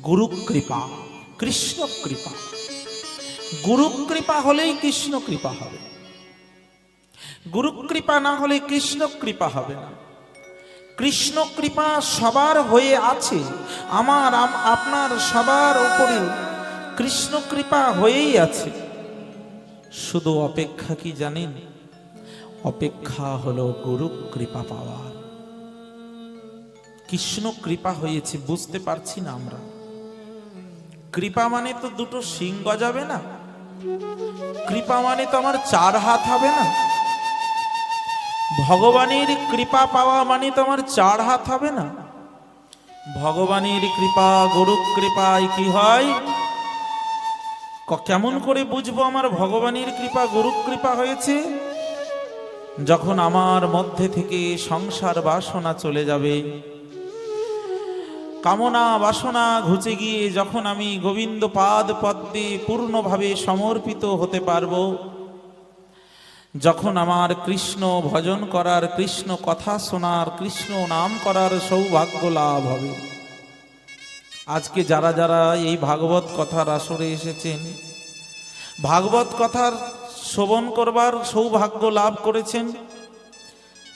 গুরু কৃপা, কৃষ্ণ কৃপা। গুরু কৃপা হলেই কৃষ্ণ কৃপা হবে, গুরু কৃপা না হলে কৃষ্ণ কৃপা হবে না। কৃষ্ণ কৃপা সবার হয়ে আছে, আমার আপনার সবার উপরে কৃষ্ণ কৃপা হয়েই আছে। শুধু অপেক্ষা কি জানেন? অপেক্ষা হলো গুরু কৃপা পাওয়ার। কৃষ্ণ কৃপা হয়েছে বুঝতে পারছি না আমরা। কৃপা মানে তো দুটো শিং গজাবে না, কৃপা মানে তো আমার 4 হাত হবে না। ভগবানের কৃপা পাওয়া মানে তো আমার 4 হাত হবে না। ভগবানের কৃপা, গুরু কৃপায় কি হয়? কেমন করে বুঝবো আমার ভগবানের কৃপা, গুরু কৃপা হয়েছে? যখন আমার মধ্যে থেকে সংসার বাসনা চলে যাবে, কামনা বাসনা ঘুচে গিয়ে যখন আমি গোবিন্দ পাদ পদ্মে পূর্ণভাবে সমর্পিত হতে পারবো, যখন আমার কৃষ্ণ ভজন করার, কৃষ্ণ কথা শোনার, কৃষ্ণ নাম করার সৌভাগ্য লাভ হবে। আজকে যারা যারা এই ভাগবত কথার আসরে এসেছেন, ভাগবত কথার শ্রবণ করবার সৌভাগ্য লাভ করেছেন,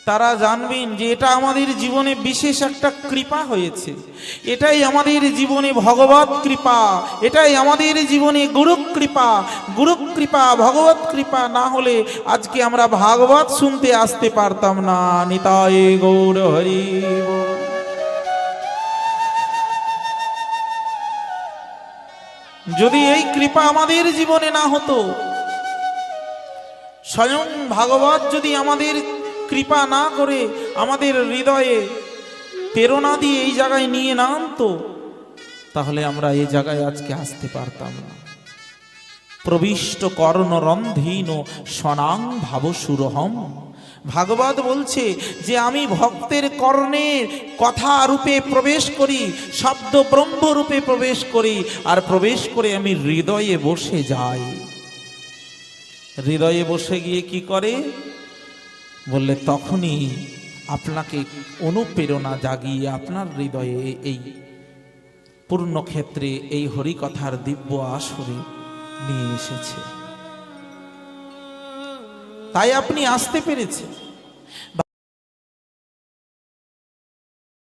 তারা জানবেন যে এটা আমাদের জীবনে বিশেষ একটা কৃপা হয়েছে। এটাই আমাদের জীবনে ভগবত কৃপা, এটাই আমাদের জীবনে গুরু কৃপা। গুরু কৃপা, ভগবত কৃপা না হলে আজকে আমরা ভাগবত শুনতে আসতে পারতাম না। নিতাই গৌর হরি বল। যদি এই কৃপা আমাদের জীবনে না হতো, স্বয়ং ভাগবত যদি আমাদের কৃপা না করে আমাদের হৃদয়ে প্রেরণা দিয়ে এই জায়গায় নিয়ে না আনতো, তাহলে আমরা এই জায়গায় আজকে আসতে পারতাম না। প্রবিষ্ট কর্ণ রন্ধীন স্বনাং ভাব সুরহম। ভাগবত বলছে যে আমি ভক্তের কর্ণের কথা রূপে প্রবেশ করি, শব্দ ব্রহ্ম রূপে প্রবেশ করি, আর প্রবেশ করে আমি হৃদয়ে বসে যাই। হৃদয়ে বসে গিয়ে কি করে বললে, তখনই আপনাকে অনুপ্রেরণা জাগিয়ে আপনার হৃদয়ে এই পূর্ণক্ষেত্রে এই হরিকথার দিব্য আসরে নিয়ে এসেছে। তাই আপনি আসতে পেরেছেন।